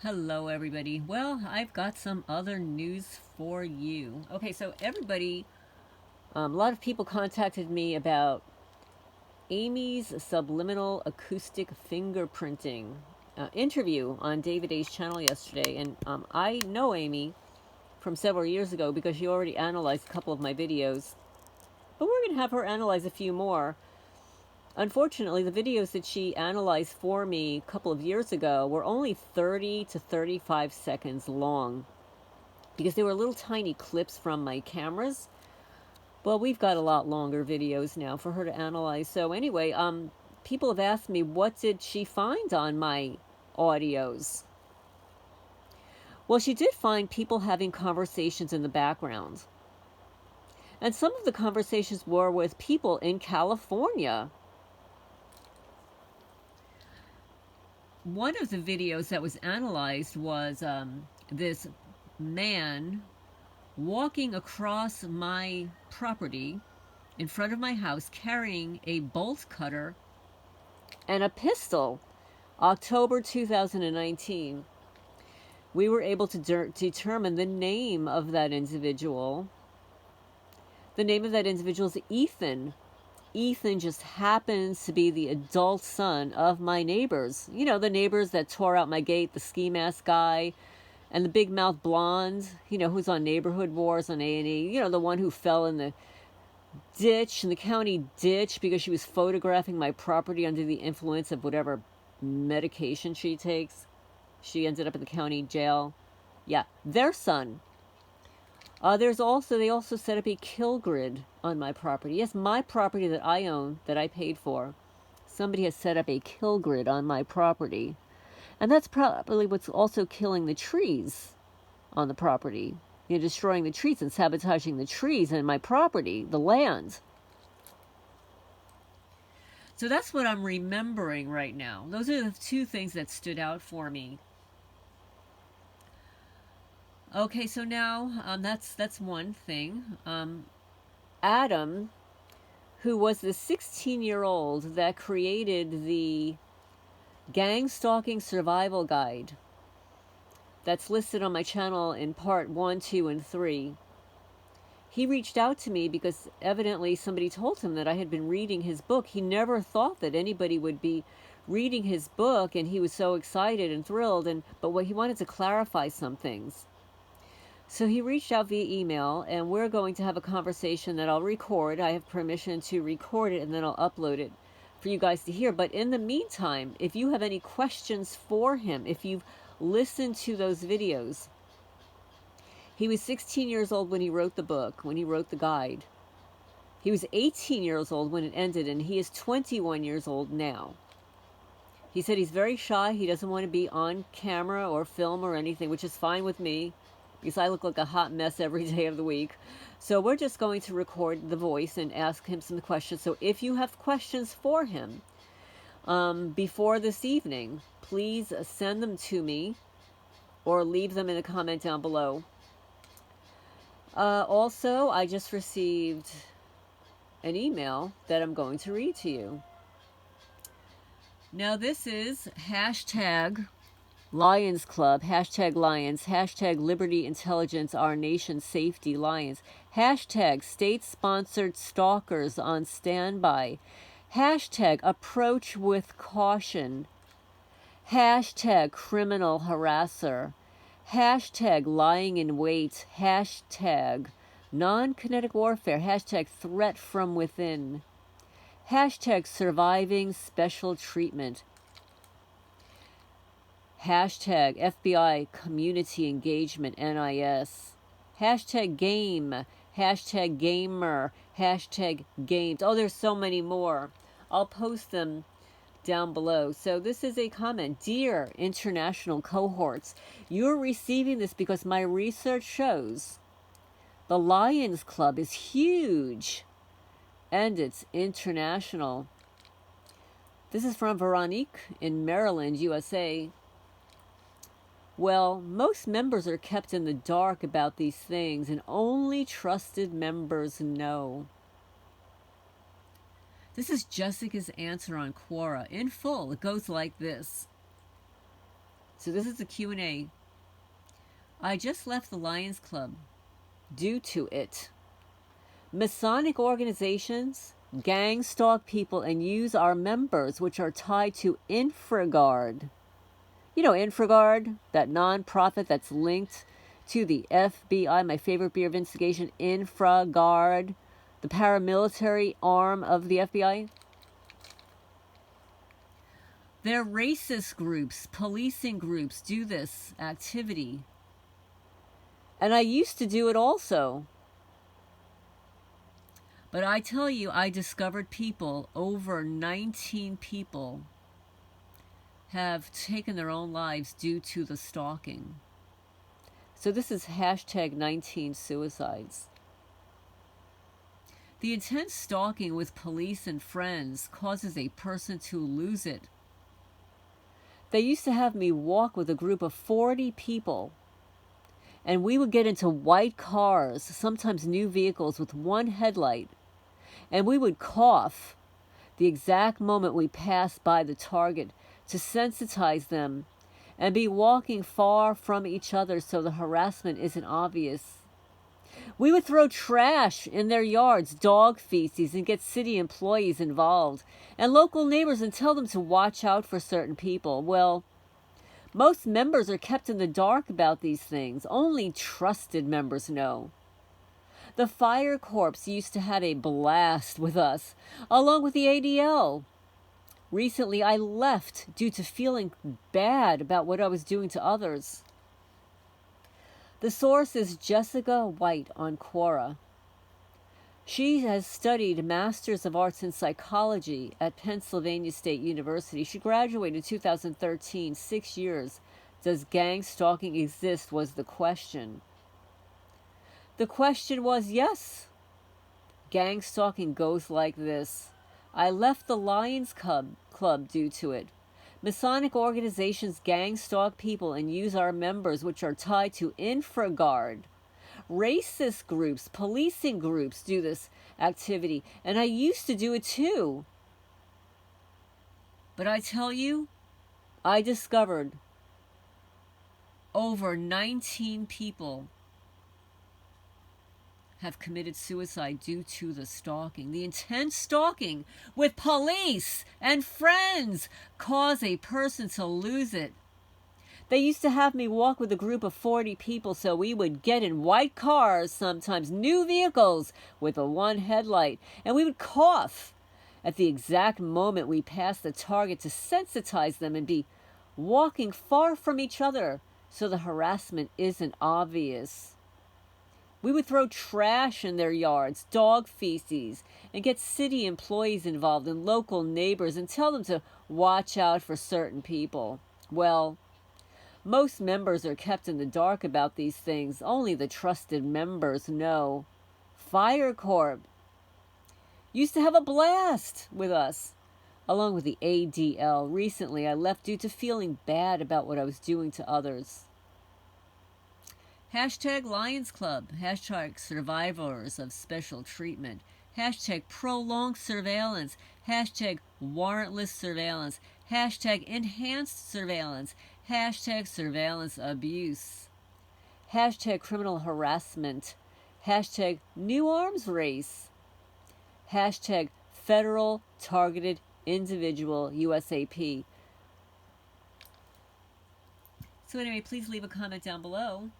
Hello, everybody. Well, I've got some other news for you. Okay, so everybody, a lot of people contacted me about Aimee's subliminal acoustic fingerprinting interview on David A's channel yesterday. And I know Aimee from several years ago because she already analyzed a couple of my videos. But we're going to have her analyze a few more. Unfortunately, the videos that she analyzed for me a couple of years ago were only 30 to 35 seconds long because they were little tiny clips from my cameras. Well, we've got a lot longer videos now for her to analyze. So anyway, people have asked me, what did she find on my audios? Well, she did find people having conversations in the background. And some of the conversations were with people in California. One of the videos that was analyzed was this man walking across my property in front of my house carrying a bolt cutter and a pistol. October 2019. We were able to determine the name of that individual. The name of that individual is Ethan. Ethan just happens to be the adult son of my neighbors. You know, the neighbors that tore out my gate, the ski mask guy, and the big mouth blonde, you know, who's on Neighborhood Wars on A&E. You know, the one who fell in the ditch, in the county ditch, because she was photographing my property under the influence of whatever medication she takes. She ended up in the county jail. Yeah, their son. They also set up a kill grid on my property. Yes, my property that I own, that I paid for. Somebody has set up a kill grid on my property. And that's probably what's also killing the trees on the property. You know, destroying the trees and sabotaging the trees and my property, the land. So that's what I'm remembering right now. Those are the two things that stood out for me. Okay, so now that's one thing. Adam, who was the 16-year-old that created the Gangstalking Survival Guide that's listed on my channel in part 1, 2, and 3. He reached out to me because evidently somebody told him that I had been reading his book. He never thought that anybody would be reading his book, and he was so excited and thrilled. But what he wanted to clarify some things. So he reached out via email, and we're going to have a conversation that I'll record. I have permission to record it, and then I'll upload it for you guys to hear. But in the meantime, if you have any questions for him, if you've listened to those videos, he was 16 years old when he wrote the book, when he wrote the guide. He was 18 years old when it ended, and he is 21 years old now. He said he's very shy. He doesn't want to be on camera or film or anything, which is fine with me, because I look like a hot mess every day of the week. So we're just going to record the voice and ask him some questions. So if you have questions for him before this evening, please send them to me or leave them in a comment down below. Also, I just received an email that I'm going to read to you. Now this is hashtag Lions Club, hashtag Lions, hashtag Liberty Intelligence, Our Nation Safety Lions, hashtag state-sponsored stalkers on standby, hashtag approach with caution, hashtag criminal harasser, hashtag lying in wait, hashtag non-kinetic warfare, hashtag threat from within, hashtag surviving special treatment, hashtag FBI community engagement NIS, hashtag game, hashtag gamer, hashtag games. Oh, there's so many more. I'll post them down below. So this is a comment. Dear international cohorts, you're receiving this because my research shows the Lions Club is huge and it's international. This is from Veronique in Maryland, USA. Well, most members are kept in the dark about these things, and only trusted members know. This is Jessica's answer on Quora in full. It goes like this. So this is the Q&A. I just left the Lions Club due to it. Masonic organizations gang stalk people and use our members, which are tied to Infragard. You know Infragard, that non-profit that's linked to the FBI, my favorite beer of instigation, Infragard, the paramilitary arm of the FBI. Their racist groups, policing groups do this activity. And I used to do it also. But I tell you, I discovered people, over 19 people, have taken their own lives due to the stalking. So this is hashtag 19 suicides. The intense stalking with police and friends causes a person to lose it. They used to have me walk with a group of 40 people, and we would get into white cars, sometimes new vehicles with one headlight, and we would cough the exact moment we passed by the target to sensitize them and be walking far from each other so the harassment isn't obvious. We would throw trash in their yards, dog feces, and get city employees involved and local neighbors and tell them to watch out for certain people. Well, most members are kept in the dark about these things. Only trusted members know. The fire corps used to have a blast with us, along with the ADL. Recently, I left due to feeling bad about what I was doing to others. The source is Jessica White on Quora. She has studied Masters of Arts in Psychology at Pennsylvania State University. She graduated in 2013, 6 years. Does gang stalking exist was the question. The question was, yes. Gang stalking goes like this. I left the Lions Club due to it. Masonic organizations gang stalk people and use our members, which are tied to Infragard. Racist groups, policing groups do this activity, and I used to do it too. But I tell you, I discovered over 19 people have committed suicide due to the stalking. The intense stalking with police and friends cause a person to lose it. They used to have me walk with a group of 40 people, so we would get in white cars, sometimes new vehicles with a one headlight, and we would cough at the exact moment we passed the target to sensitize them and be walking far from each other so the harassment isn't obvious. We would throw trash in their yards, dog feces, and get city employees involved and local neighbors and tell them to watch out for certain people. Well, most members are kept in the dark about these things. Only the trusted members know. Fire Corps used to have a blast with us, along with the ADL. Recently, I left due to feeling bad about what I was doing to others. Hashtag Lions Club, hashtag survivors of special treatment, hashtag prolonged surveillance, hashtag warrantless surveillance, hashtag enhanced surveillance, hashtag surveillance abuse, hashtag criminal harassment, hashtag new arms race, hashtag federal targeted individual USAP. So anyway, please leave a comment down below.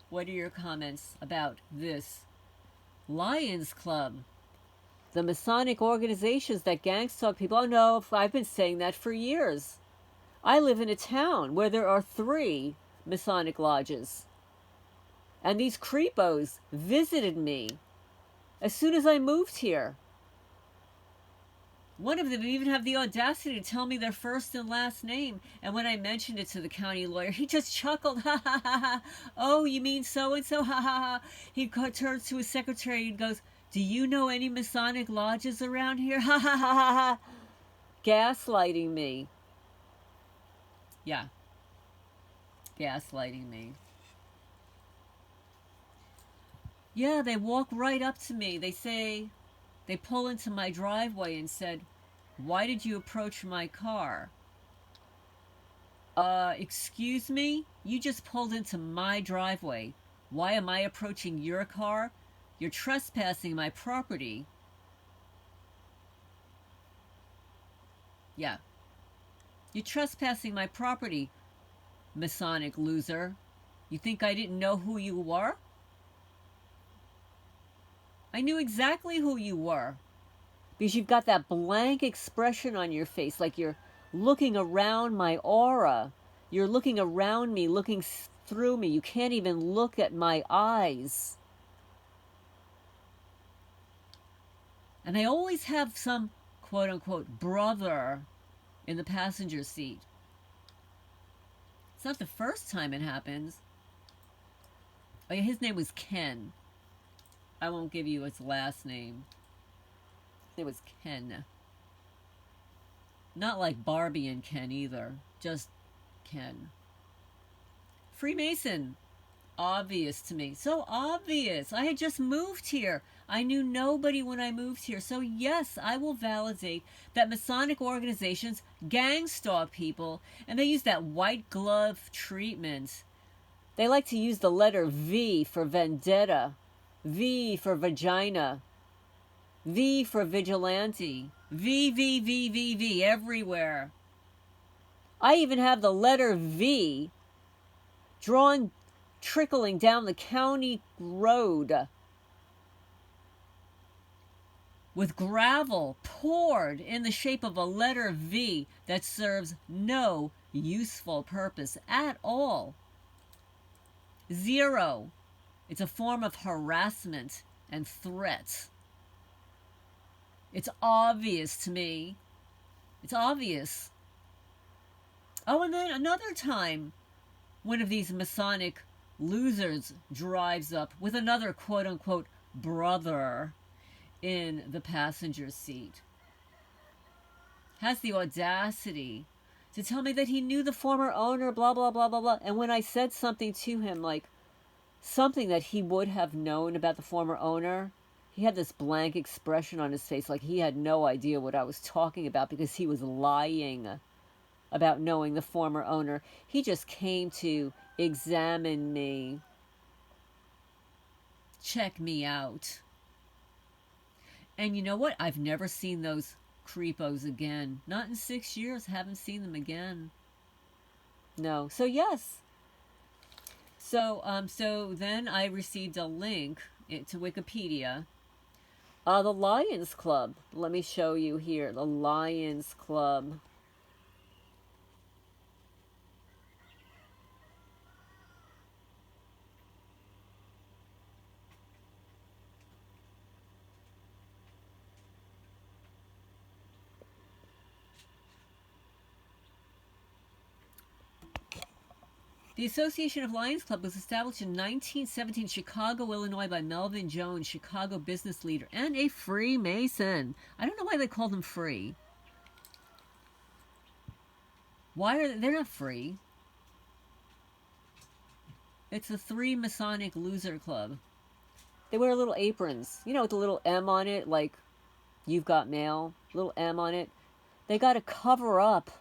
What are your comments about this Lions Club? The Masonic organizations that gang stalk people. Oh no, I've been saying that for years. I live in a town where there are 3 Masonic lodges. And these creepos visited me as soon as I moved here. One of them even have the audacity to tell me their first and last name. And when I mentioned it to the county lawyer, he just chuckled. Ha ha ha ha. Oh, you mean so-and-so? Ha ha ha. He turns to his secretary and goes, do you know any Masonic lodges around here? Ha ha ha ha ha. Gaslighting me. Yeah. Gaslighting me. Yeah, they walk right up to me. They pull into my driveway and said, why did you approach my car? Excuse me? You just pulled into my driveway. Why am I approaching your car? You're trespassing my property. Yeah. You're trespassing my property, Masonic loser. You think I didn't know who you were? I knew exactly who you were. Because you've got that blank expression on your face, like you're looking around my aura. You're looking around me, looking through me. You can't even look at my eyes. And they always have some quote-unquote brother in the passenger seat. It's not the first time it happens. Oh yeah, his name was Ken. I won't give you his last name. It was Ken. Not like Barbie and Ken either. Just Ken. Freemason. Obvious to me. So obvious. I had just moved here. I knew nobody when I moved here. So yes, I will validate that Masonic organizations gang stalk people, and they use that white glove treatment. They like to use the letter V for vendetta, V for vagina, V for vigilante, V everywhere. I even have the letter V drawn, trickling down the county road with gravel poured in the shape of a letter V that serves no useful purpose at all. Zero. It's a form of harassment and threat. It's obvious to me. It's obvious. Oh, and then another time, one of these Masonic losers drives up with another quote-unquote brother in the passenger seat. Has the audacity to tell me that he knew the former owner, blah, blah, blah, blah, blah. And when I said something to him, like something that he would have known about the former owner, he had this blank expression on his face, like he had no idea what I was talking about because he was lying about knowing the former owner. He just came to examine me, check me out. And you know what? I've never seen those creepos again. Not in 6 years. Haven't seen them again. No. So yes. So then I received a link to Wikipedia. The Lions Club. Let me show you here. The Lions Club. The Association of Lions Club was established in 1917 Chicago, Illinois by Melvin Jones, Chicago business leader and a Freemason. I don't know why they called him free. Why are they're not free? It's the Three Masonic Loser Club. They wear little aprons, you know, with the little M on it, like you've got mail, little M on it. They got to cover up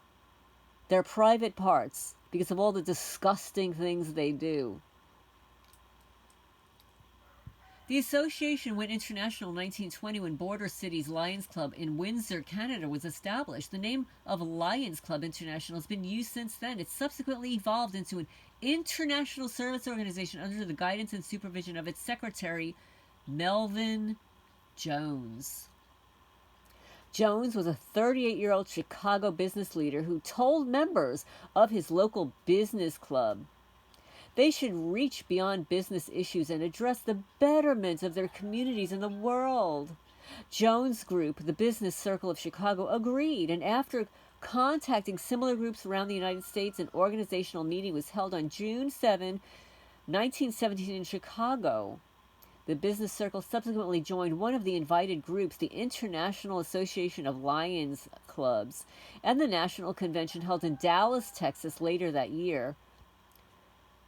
their private parts because of all the disgusting things they do. The association went international in 1920 when Border Cities Lions Club in Windsor, Canada was established. The name of Lions Club International has been used since then. It subsequently evolved into an international service organization under the guidance and supervision of its secretary, Melvin Jones. Jones was a 38-year-old Chicago business leader who told members of his local business club they should reach beyond business issues and address the betterment of their communities and the world. Jones' group, the Business Circle of Chicago, agreed, and after contacting similar groups around the United States, an organizational meeting was held on June 7, 1917 in Chicago. The Business Circle subsequently joined one of the invited groups, the International Association of Lions Clubs, and the National Convention held in Dallas, Texas later that year.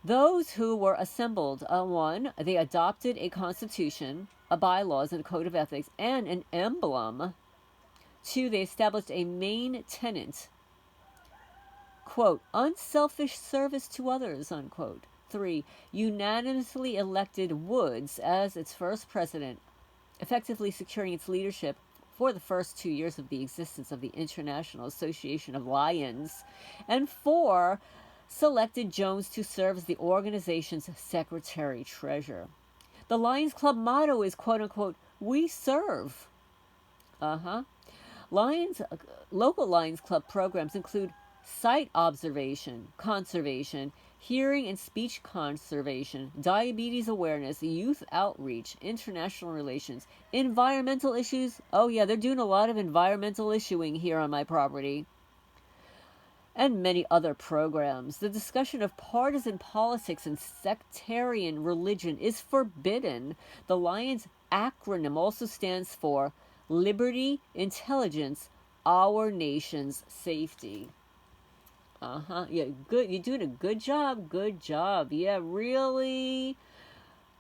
Those who were assembled, one, they adopted a constitution, a bylaws, and a code of ethics, and an emblem. Two, they established a main tenet, quote, unselfish service to others, unquote. 3. Unanimously elected Woods as its first president, effectively securing its leadership for the first 2 years of the existence of the International Association of Lions. And 4. Selected Jones to serve as the organization's secretary-treasurer. The Lions Club motto is, quote unquote, we serve. Local Lions Club programs include sight observation, conservation, hearing and speech conservation, diabetes awareness, youth outreach, international relations, environmental issues. Oh yeah, they're doing a lot of environmental issuing here on my property. And many other programs. The discussion of partisan politics and sectarian religion is forbidden. The Lions acronym also stands for Liberty, Intelligence, Our Nation's Safety. Yeah, good. You're doing a good job. Good job. Yeah, really,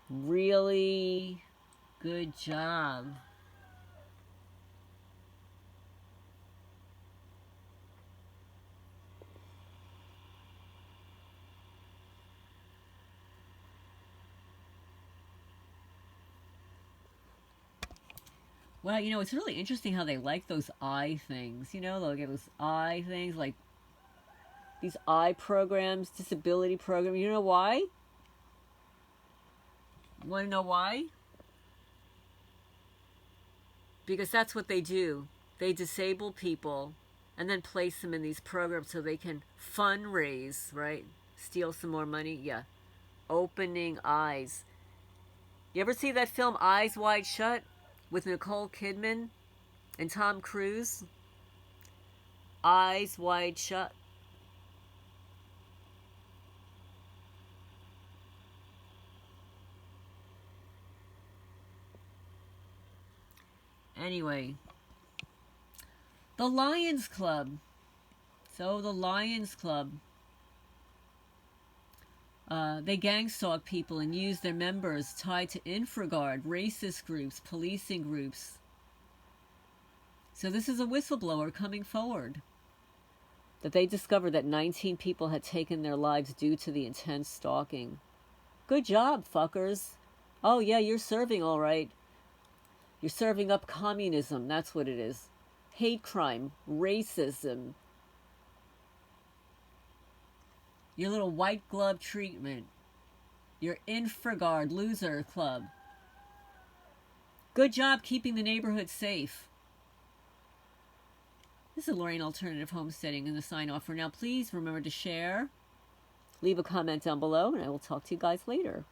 really good job. Well, it's really interesting how they like those eye things. They'll get those eye things, like these eye programs, disability programs. You know why? You want to know why? Because that's what they do. They disable people and then place them in these programs so they can fundraise, right? Steal some more money. Yeah. Opening eyes. You ever see that film Eyes Wide Shut with Nicole Kidman and Tom Cruise? Eyes Wide Shut. Anyway, the Lions Club. So the Lions Club, they gangstalk people and use their members tied to Infragard, racist groups, policing groups. So this is a whistleblower coming forward. That they discovered that 19 people had taken their lives due to the intense stalking. Good job, fuckers. Oh yeah, you're serving all right. You're serving up communism, that's what it is. Hate crime, racism. Your little white glove treatment. Your Infragard loser club. Good job keeping the neighborhood safe. This is Lorraine Alternative Homesteading and the sign off for now. Please remember to share. Leave a comment down below and I will talk to you guys later.